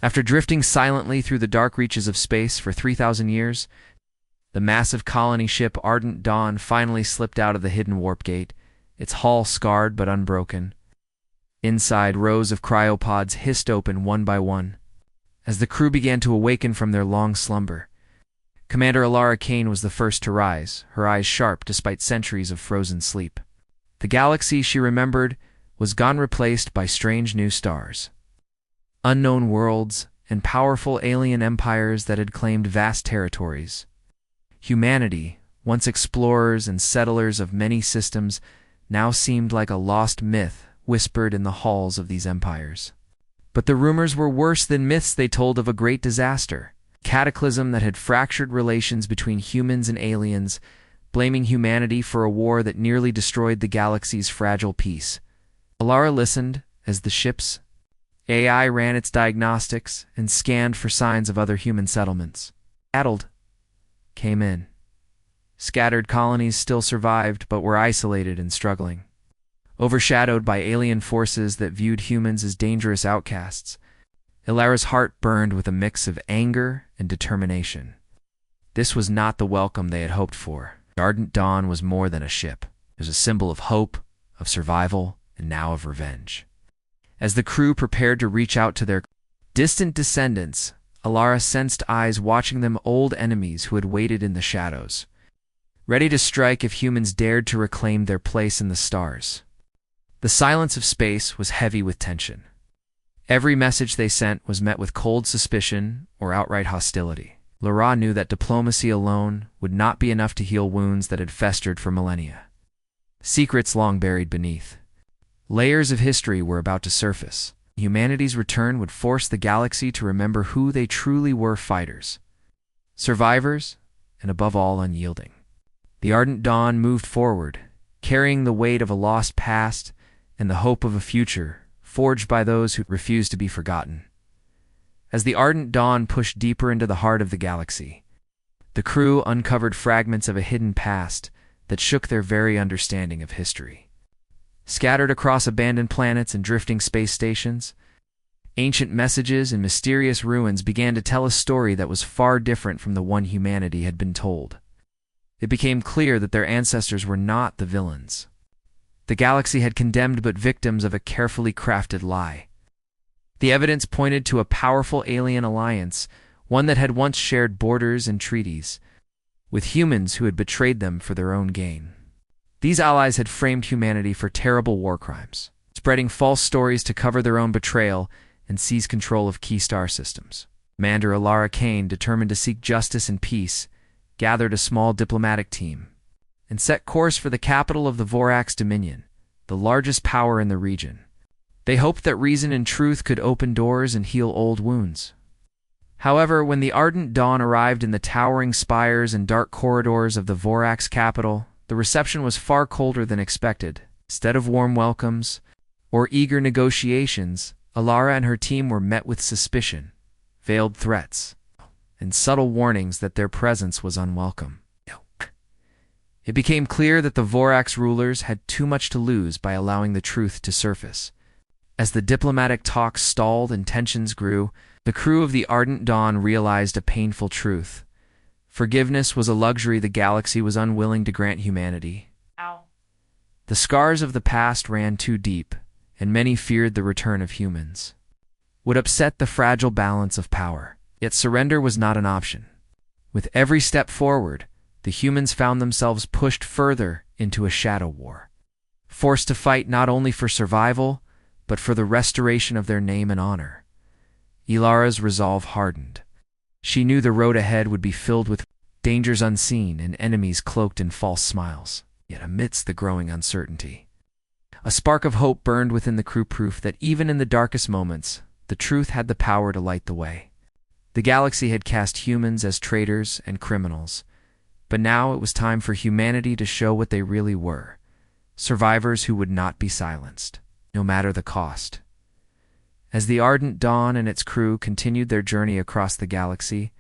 After drifting silently through the dark reaches of space for 3,000 years, the massive colony ship Ardent Dawn finally slipped out of the hidden warp gate, its hull scarred but unbroken. Inside, rows of cryopods hissed open one by one. As the crew began to awaken from their long slumber, Commander Alara Kane was the first to rise, her eyes sharp despite centuries of frozen sleep. The galaxy she remembered was gone, replaced by strange new stars, unknown worlds, and powerful alien empires that had claimed vast territories. Humanity, once explorers and settlers of many systems, now seemed like a lost myth whispered in the halls of these empires. But the rumors were worse than myths. They told of a great disaster, cataclysm that had fractured relations between humans and aliens, blaming humanity for a war that nearly destroyed the galaxy's fragile peace. Alara listened as the ship's AI ran its diagnostics and scanned for signs of other human settlements. Addled came in. Scattered colonies still survived but were isolated and struggling, overshadowed by alien forces that viewed humans as dangerous outcasts. Alara's heart burned with a mix of anger and determination. This was not the welcome they had hoped for. Ardent Dawn was more than a ship. It was a symbol of hope, of survival, and now of revenge. As the crew prepared to reach out to their distant descendants, Alara sensed eyes watching them, old enemies who had waited in the shadows, ready to strike if humans dared to reclaim their place in the stars. The silence of space was heavy with tension. Every message they sent was met with cold suspicion or outright hostility. Alara knew that diplomacy alone would not be enough to heal wounds that had festered for millennia. Secrets long buried beneath. Layers of history were about to surface. Humanity's return would force the galaxy to remember who they truly were: fighters, survivors, and above all, unyielding. The Ardent Dawn moved forward, carrying the weight of a lost past and the hope of a future forged by those who refused to be forgotten. As the Ardent Dawn pushed deeper into the heart of the galaxy, the crew uncovered fragments of a hidden past that shook their very understanding of history. Scattered across abandoned planets and drifting space stations, ancient messages and mysterious ruins began to tell a story that was far different from the one humanity had been told. It became clear that their ancestors were not the villains. The galaxy had condemned but victims of a carefully crafted lie. The evidence pointed to a powerful alien alliance, one that had once shared borders and treaties with humans who had betrayed them for their own gain. These allies had framed humanity for terrible war crimes, spreading false stories to cover their own betrayal and seize control of key star systems. Commander Alara Kane, determined to seek justice and peace, gathered a small diplomatic team and set course for the capital of the Vorac's dominion, the largest power in the region. They hoped that reason and truth could open doors and heal old wounds. However, when the Ardent Dawn arrived in the towering spires and dark corridors of the Vorac's capital, the reception was far colder than expected. Instead of warm welcomes or eager negotiations, Alara and her team were met with suspicion, veiled threats, and subtle warnings that their presence was unwelcome. It became clear that the Vorac's rulers had too much to lose by allowing the truth to surface. As the diplomatic talks stalled and tensions grew, the crew of the Ardent Dawn realized a painful truth. Forgiveness was a luxury the galaxy was unwilling to grant humanity. The scars of the past ran too deep, and many feared the return of humans would upset the fragile balance of power. Yet surrender was not an option. With every step forward, the humans found themselves pushed further into a shadow war, forced to fight not only for survival, but for the restoration of their name and honor. Alara's resolve hardened. She knew the road ahead would be filled with dangers unseen and enemies cloaked in false smiles. Yet amidst the growing uncertainty, a spark of hope burned within the crew, proof that even in the darkest moments, the truth had the power to light the way. The galaxy had cast humans as traitors and criminals, but now it was time for humanity to show what they really were: survivors who would not be silenced, no matter the cost. As the Ardent Dawn and its crew continued their journey across the galaxy,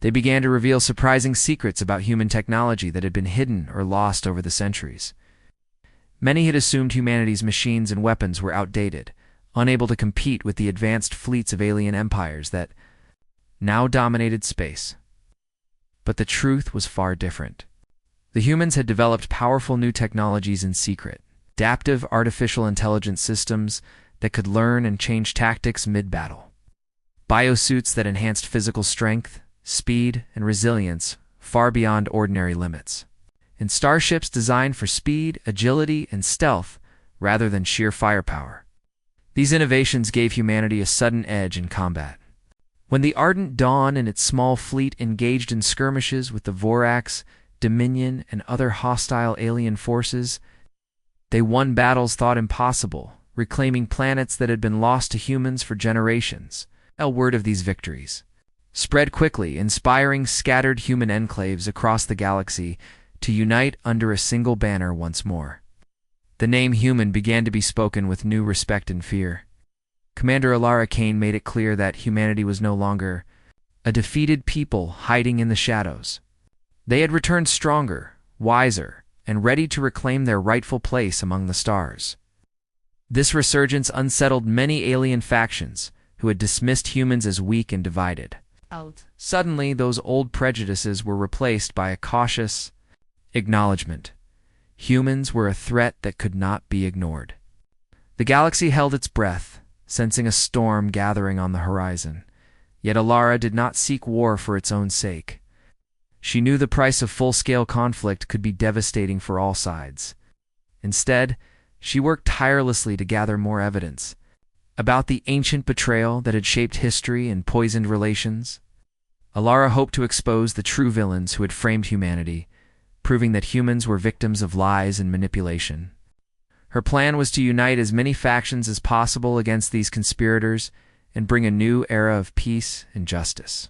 they began to reveal surprising secrets about human technology that had been hidden or lost over the centuries. Many had assumed humanity's machines and weapons were outdated, unable to compete with the advanced fleets of alien empires that now dominated space. But the truth was far different. The humans had developed powerful new technologies in secret, adaptive artificial intelligence systems that could learn and change tactics mid-battle. Biosuits that enhanced physical strength, speed, and resilience far beyond ordinary limits. And starships designed for speed, agility, and stealth rather than sheer firepower. These innovations gave humanity a sudden edge in combat. When the Ardent Dawn and its small fleet engaged in skirmishes with the Vorax, Dominion, and other hostile alien forces, they won battles thought impossible, reclaiming planets that had been lost to humans for generations. Word of these victories spread quickly, inspiring scattered human enclaves across the galaxy to unite under a single banner once more. The name human began to be spoken with new respect and fear. Commander Alara Kane made it clear that humanity was no longer a defeated people hiding in the shadows. They had returned stronger, wiser, and ready to reclaim their rightful place among the stars. This resurgence unsettled many alien factions who had dismissed humans as weak and divided. Suddenly, those old prejudices were replaced by a cautious acknowledgement. Humans were a threat that could not be ignored. The galaxy held its breath, sensing a storm gathering on the horizon. Yet Alara did not seek war for its own sake. She knew the price of full-scale conflict could be devastating for all sides. Instead, she worked tirelessly to gather more evidence about the ancient betrayal that had shaped history and poisoned relations. Alara hoped to expose the true villains who had framed humanity, proving that humans were victims of lies and manipulation. Her plan was to unite as many factions as possible against these conspirators and bring a new era of peace and justice.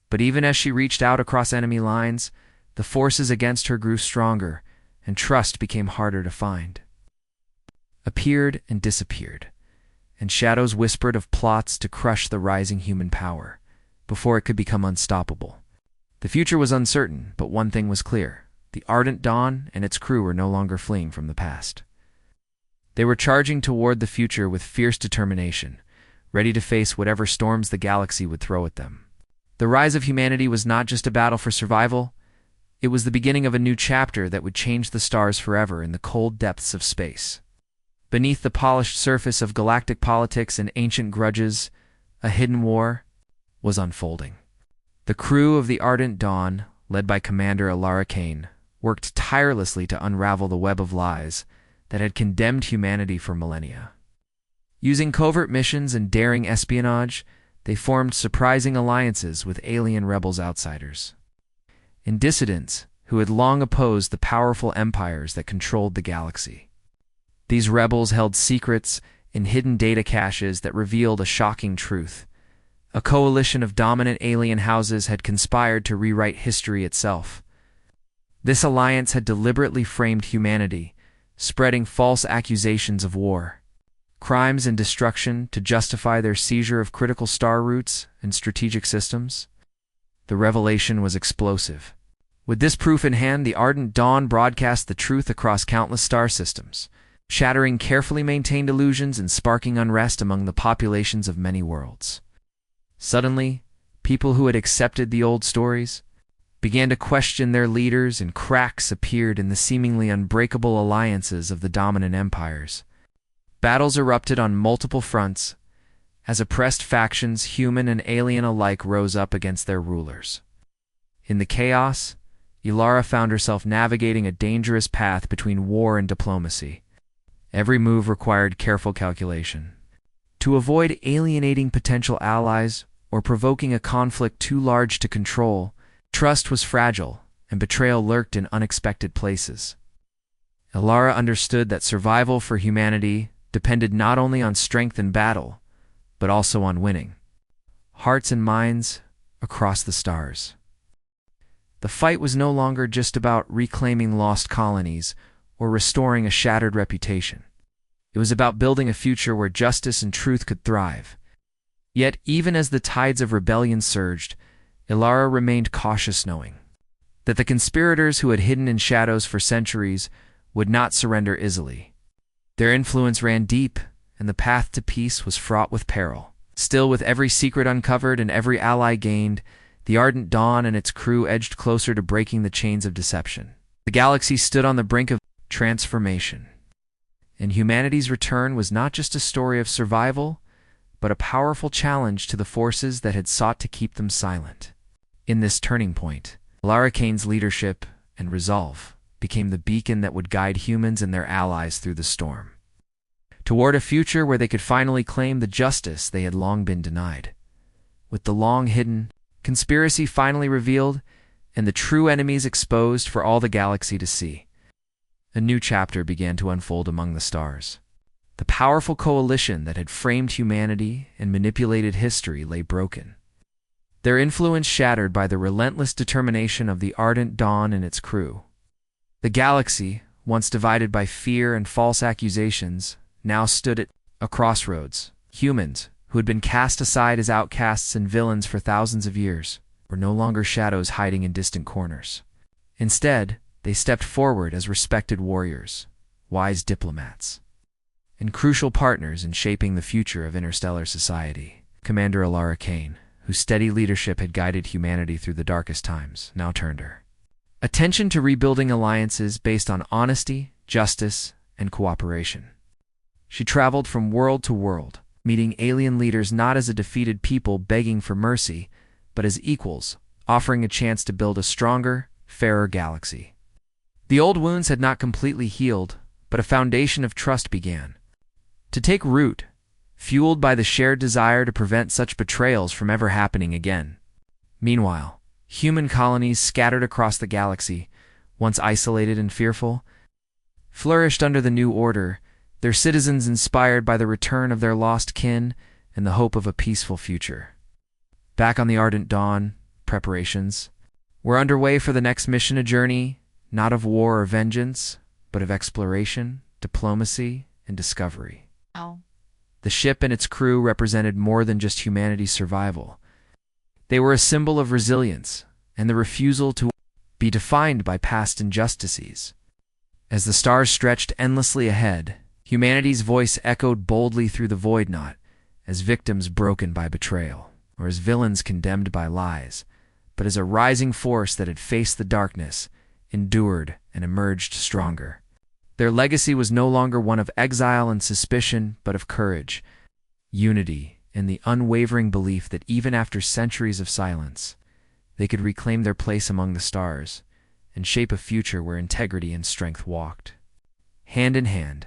But even as she reached out across enemy lines, the forces against her grew stronger, and trust became harder to find. Appeared and disappeared, and shadows whispered of plots to crush the rising human power before it could become unstoppable. The future was uncertain, but one thing was clear. The Ardent Dawn and its crew were no longer fleeing from the past. They were charging toward the future with fierce determination, ready to face whatever storms the galaxy would throw at them. The rise of humanity was not just a battle for survival, it was the beginning of a new chapter that would change the stars forever in the cold depths of space. Beneath the polished surface of galactic politics and ancient grudges, a hidden war was unfolding. The crew of the Ardent Dawn, led by Commander Alara Kane, worked tirelessly to unravel the web of lies that had condemned humanity for millennia. Using covert missions and daring espionage, they formed surprising alliances with alien rebels outsiders and dissidents who had long opposed the powerful empires that controlled the galaxy. These rebels held secrets in hidden data caches that revealed a shocking truth. A coalition of dominant alien houses had conspired to rewrite history itself. This alliance had deliberately framed humanity, spreading false accusations of war, crimes, and destruction to justify their seizure of critical star routes and strategic systems. The revelation was explosive. With this proof in hand, the Ardent Dawn broadcast the truth across countless star systems, shattering carefully maintained illusions and sparking unrest among the populations of many worlds. Suddenly, people who had accepted the old stories began to question their leaders, and cracks appeared in the seemingly unbreakable alliances of the dominant empires. Battles erupted on multiple fronts as oppressed factions, human and alien alike, rose up against their rulers. In the chaos, Alara found herself navigating a dangerous path between war and diplomacy. Every move required careful calculation. To avoid alienating potential allies or provoking a conflict too large to control, trust was fragile, and betrayal lurked in unexpected places. Alara understood that survival for humanity depended not only on strength in battle, but also on winning hearts and minds across the stars. The fight was no longer just about reclaiming lost colonies or restoring a shattered reputation. It was about building a future where justice and truth could thrive. Yet, even as the tides of rebellion surged, Alara remained cautious, knowing that the conspirators who had hidden in shadows for centuries would not surrender easily. Their influence ran deep, and the path to peace was fraught with peril. Still, with every secret uncovered and every ally gained, the Ardent Dawn and its crew edged closer to breaking the chains of deception. The galaxy stood on the brink of transformation, and humanity's return was not just a story of survival, but a powerful challenge to the forces that had sought to keep them silent. In this turning point, Larakane's leadership and resolve became the beacon that would guide humans and their allies through the storm, toward a future where they could finally claim the justice they had long been denied. With the long-hidden conspiracy finally revealed and the true enemies exposed for all the galaxy to see, a new chapter began to unfold among the stars. The powerful coalition that had framed humanity and manipulated history lay broken, their influence shattered by the relentless determination of the Ardent Dawn and its crew. The galaxy, once divided by fear and false accusations, now stood at a crossroads. Humans, who had been cast aside as outcasts and villains for thousands of years, were no longer shadows hiding in distant corners. Instead, they stepped forward as respected warriors, wise diplomats, and crucial partners in shaping the future of interstellar society. Commander Alara Kane, whose steady leadership had guided humanity through the darkest times, now turned her attention to rebuilding alliances based on honesty, justice, and cooperation. She traveled from world to world, meeting alien leaders not as a defeated people begging for mercy, but as equals, offering a chance to build a stronger, fairer galaxy. The old wounds had not completely healed, but a foundation of trust began to take root, fueled by the shared desire to prevent such betrayals from ever happening again. Meanwhile, human colonies scattered across the galaxy, once isolated and fearful, flourished under the new order, their citizens inspired by the return of their lost kin and the hope of a peaceful future. Back on the Ardent Dawn, preparations were underway for the next mission, a journey not of war or vengeance, but of exploration, diplomacy, and discovery. Oh. The ship and its crew represented more than just humanity's survival. They were a symbol of resilience and the refusal to be defined by past injustices. As the stars stretched endlessly ahead, humanity's voice echoed boldly through the void, not as victims broken by betrayal, or as villains condemned by lies, but as a rising force that had faced the darkness, endured, and emerged stronger. Their legacy was no longer one of exile and suspicion, but of courage, unity, and the unwavering belief that even after centuries of silence, they could reclaim their place among the stars and shape a future where integrity and strength walked hand in hand.